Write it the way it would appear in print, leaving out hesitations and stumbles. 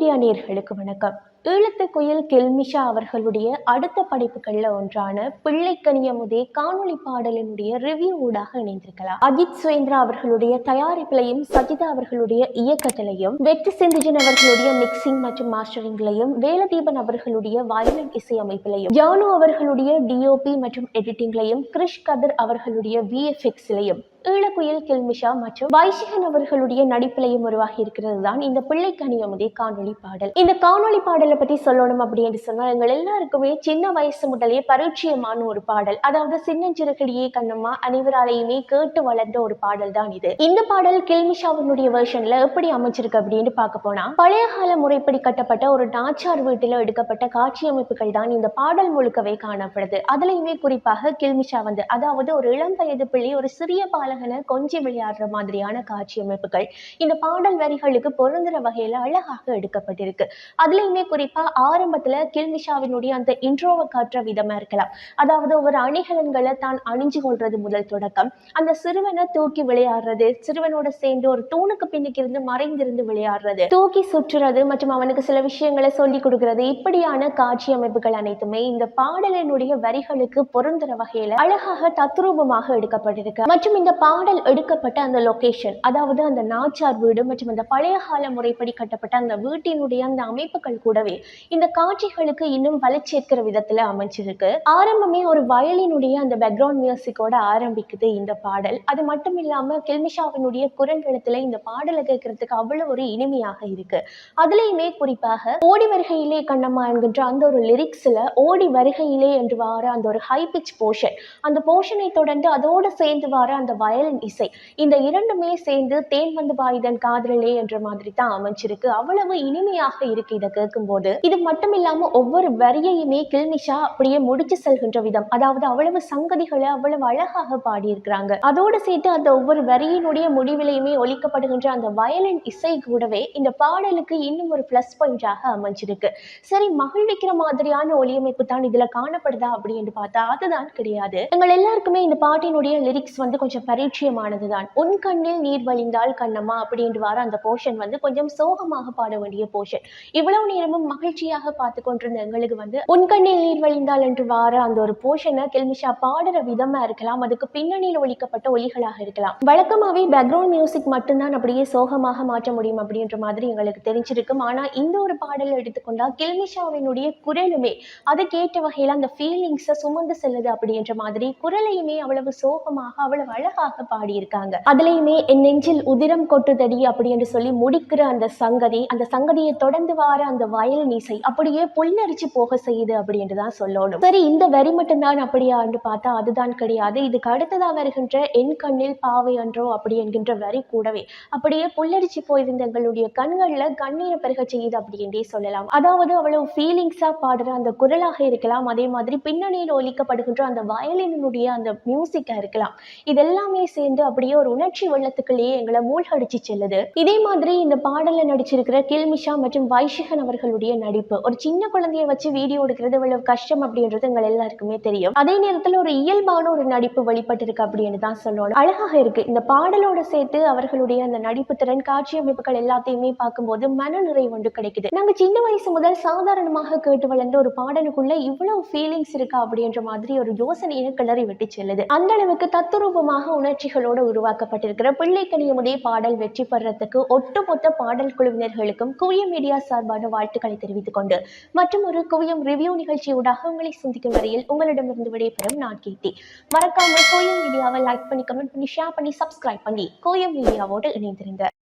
Media நேயர்களுக்கு வணக்கம். ஈழத்து குயில் கெல்மிஷா அவர்களுடைய அடுத்த படைப்புகள்ல ஒன்றான பிள்ளைக்கனியமுதே காணொளி பாடலினுடைய ரிவ்யூ ஊடாக இணைந்திருக்கலாம். அஜித் சுவேந்திரா அவர்களுடைய தயாரிப்பிலையும் சஜிதா அவர்களுடைய இயக்கத்திலையும் வெற்றி சிந்துஜன் அவர்களுடைய மிக்சிங் மற்றும் மாஸ்டரிங்லையும் வேலதீபன் அவர்களுடைய வயலின் இசையமைப்பிலையும் ஜானு அவர்களுடைய டிஓபி மற்றும் எடிட்டிங்லையும் கிரிஷ் கதிர் அவர்களுடைய விஎஃப்எக்ஸ்லையும் ஈழக்குயில் கெல்மிஷா மற்றும் வைஷிகன் அவர்களுடைய நடிப்பிலையும் உருவாகி இருக்கிறது தான் இந்த பிள்ளைக்கனியமுதே காணொளி பாடல். இந்த காணொளி பாடலை பத்தி சொல்லணும் அப்படின்னு சொன்னா எங்கள் எல்லாருக்குமே சின்ன வயசு முதலே பரிச்சயமான ஒரு பாடல். அதாவது சின்னஞ்சிறுகிளியே கண்ணம்மா அனைவராலையுமே கேட்டு வளர்ந்த ஒரு பாடல் தான் இது. இந்த பாடல் கெல்மிஷாவினுடைய வெர்ஷன்ல எப்படி அமைச்சிருக்கு அப்படின்னு பார்க்க போனா பழைய கால முறைப்படி கட்டப்பட்ட ஒரு நாச்சார் வீட்டில எடுக்கப்பட்ட காட்சி அமைப்புகள் தான் இந்த பாடல் முழுக்கவே காணப்படுது. அதுலயுமே குறிப்பாக கெல்மிஷா அதாவது ஒரு இளம் வயது பிள்ளை ஒரு சிறிய பால கொஞ்சி விளையாடுற மாதிரியான காட்சி அமைப்புகள் இந்த பாடல் வரிகளுக்கு பொருந்துற வகையில அழகாக எடுக்கப்பட்டிருக்கு. அதுலயுமே குறிப்பா ஆரம்பத்துல கெல்மிஷாவினுடைய அந்த இன்ட்ரோவை காட்டுற விதமா இருக்கலாம். அதாவது ஒரு அணிகலன்களை தான் அணிஞ்சு கொள்றது முதல் தொடக்கம், அந்த சிறுவனை தூக்கி விளையாடுறது, சிறுவனோட சேர்ந்து ஒரு தூணுக்கு பின்னுக்கு இருந்து மறைந்திருந்து விளையாடுறது, தூக்கி சுற்றுறது மற்றும் அவனுக்கு சில விஷயங்களை சொல்லி கொடுக்கிறது, இப்படியான காட்சி அமைப்புகள் அனைத்துமே இந்த பாடலினுடைய வரிகளுக்கு பொருந்துற வகையில அழகாக தத்ரூபமாக எடுக்கப்பட்டிருக்கு. மற்றும் இந்த பாடல் எடுக்கப்பட்ட அந்த லொகேஷன், அதாவது அந்த நாச்சார் வீடு மற்றும் அந்த பழைய கால முறைப்படி கட்டப்பட்ட அந்த வீட்டினுடைய அந்த அமைப்புகள் கூடவே இந்த காட்சிகளுக்கு இன்னும் வளர்ச்சிக்கிற விதத்துல அமைச்சிருக்கு. ஆரம்பமே ஒரு வயலினுடைய அந்த பேக்ரவுண்ட் மியூசிக்கோட ஆரம்பிக்குது இந்த பாடல். அது மட்டும் இல்லாம கெல்மிஷாவினுடைய குரல் எழுத்துல இந்த பாடலை கேட்கறதுக்கு அவ்வளவு ஒரு இனிமையாக இருக்கு. அதுலயுமே குறிப்பாக ஓடி வருகையிலே கண்ணம்மா என்கின்ற அந்த ஒரு லிரிக்ஸ்ல ஓடி வருகையிலே என்று வார அந்த ஒரு ஹை பிச் போர்ஷன், அந்த போர்ஷனை தொடர்ந்து அதோடு சேர்ந்து வார அந்த வயலின் இசை, இந்த இரண்டுமே சேர்ந்து தேன் வந்து பாயுதன் காதலே என்ற மாதிரி தான் அமைச்சிருக்கு. அவ்வளவு இனிமையாக இருக்கு இதை கேட்கும் போது. இது மட்டும் இல்லாம ஒவ்வொரு வரியையுமே கெல்மிஷா அப்படியே முடிச்சு செல்கின்ற விதம், அதாவது அவ்வளவு சங்கதிகளை அவ்வளவு அழகாக பாடியிருக்கிறாங்க. அதோடு சேர்த்து அந்த ஒவ்வொரு வரியினுடைய முடிவிலையுமே ஒலிக்கப்படுகின்ற அந்த வயலின் இசை கூடவே இந்த பாடலுக்கு இன்னும் ஒரு பிளஸ் பாயிண்டாக அமைஞ்சிருக்கு. சரி, மகிழ்விக்கிற மாதிரியான ஒலியமைப்பு தான் இதுல காணப்படுதா அப்படின்னு பார்த்தா அதுதான் கிடையாது. எங்கள் எல்லாருக்குமே இந்த பாட்டினுடைய லிரிக்ஸ் கொஞ்சம் பரிச்சயமானதுதான். உன் கண்ணில் நீர் வழிந்தால் கண்ணம்மா அப்படின்ற வார அந்த போர்ஷன் கொஞ்சம் சோகமாக பாட வேண்டிய போர்ஷன். இவ்வளவு நேரமும் மகிழ்ச்சியாக பார்த்து கொண்டிருந்த எங்களுக்கு உன் கண்ணில் நீர் வழிந்தால் என்று வார அந்த ஒரு போர்ஷனை கெல்மிஷா பாடுற விதமா இருக்கலாம், அதுக்கு பின்னணியில் ஒலிக்கப்பட்ட ஒலிகளாக இருக்கலாம். வழக்கமாவே பேக்ரவுண்ட் மியூசிக் மட்டும்தான் அப்படியே சோகமாக மாற்ற முடியும் அப்படின்ற மாதிரி எங்களுக்கு தெரிஞ்சிருக்கும். ஆனா இந்த ஒரு பாடலை எடுத்துக்கொண்டா கெல்மிஷாவினுடைய குரலுமே அது கேட்ட வகையில அந்த ஃபீலிங்ஸை சுமந்து செல்லுது அப்படின்ற மாதிரி குரலையுமே அவ்வளவு சோகமாக அவ்வளவு அழகாக பாடியிருக்காங்க. அதுலயுமே என் நெஞ்சில் உதிரம் கொட்டுதடி அப்படின்னு சொல்லி முடிக்கிற அந்த சங்கதி, அந்த சங்கதியை தொடர்ந்து வார அந்த வயலின் இசை அப்படியே புல்லரிச்சு போக செய்யுது அப்படின்னு தான் சொல்லணும். சரி, இந்த வரி மட்டும்தான் அப்படியான்னு பார்த்தா அதுதான் கிடையாது. இதுக்கு அடுத்ததா வருகின்ற என் கண்ணில் பாவை அன்றோ அப்படி என்கின்ற வரி கூடவே அப்படியே புல்லரிச்சு போயிருந்த எங்களுடைய கண்கள்ல கண்ணீரை பெருக செய்யுது அப்படின்றே சொல்லலாம். அதாவது அவ்வளவு ஃபீலிங்ஸா பாடுற அந்த குரலாக இருக்கலாம், அதே மாதிரி பின்னணியில் ஒலிக்கப்படுகின்ற அந்த வயலினுடைய அந்த மியூசிக்கா இருக்கலாம். இதெல்லாமே சேர்ந்து அப்படியே ஒரு உணர்ச்சி வெள்ளத்துக்குள்ளேயே எங்களை மூழ்கடிச்சு செல்லுது. இதே மாதிரி இந்த பாடல நடிச்சிருக்கிற கெல்மிஷா மற்றும் வைஷிகன் அவர்களுடைய நடிப்பு, ஒரு சின்ன குழந்தைய வச்சு வீடியோ எடுக்கிறது எவ்வளவு கஷ்டம் அப்படின்றது எங்கள் எல்லாருக்குமே தெரியும். அதே நேரத்தில் ஒரு இயல்பான ஒரு நடிப்பு வெளிப்பட்டு இருக்கு அப்படின்னு தான் சொல்லணும். அழகாக இருக்கு. இந்த பாடலோட சேர்த்து அவர்களுடைய அந்த நடிப்பு திறன், காட்சி அமைப்புகள் எல்லாத்தையுமே பார்க்கும்போது மன நிறைவு ஒன்று கிடைக்குது. நாங்க சின்ன வயசு முதல் சாதாரணமாக கேட்டு வளர்ந்த ஒரு பாடலுக்குள்ள இவ்வளவு ஃபீலிங்ஸ் இருக்கா அப்படின்ற மாதிரி ஒரு யோசனையை கிளறி விட்டு செல்லுது. அந்த அளவுக்கு தத்துரூபமாக உணர்ச்சிகளோடு உருவாக்கப்பட்டிருக்கிற பிள்ளைக்கனியமுதே பாடல் வெற்றி பெறத்துக்கு ஒட்டுமொத்த பாடல் குழுவினர்களுக்கும் குவியம் மீடியா சார்பான வாழ்த்துக்களை தெரிவித்துக் கொண்டு மற்றும் ஒரு குவியம் ரிவ்யூ நிகழ்ச்சியூடாக உங்களை சந்திக்கும் வரையில் உங்களிடமிருந்து விடைபெறும் நான் கீர்த்தி. மறக்காம குவியம் மீடியாவை லைக் பண்ணி, கமெண்ட் பண்ணி, ஷேர் பண்ணி, சப்ஸ்கிரைப் பண்ணி குவியம் மீடியாவோடு இணைந்திருங்க.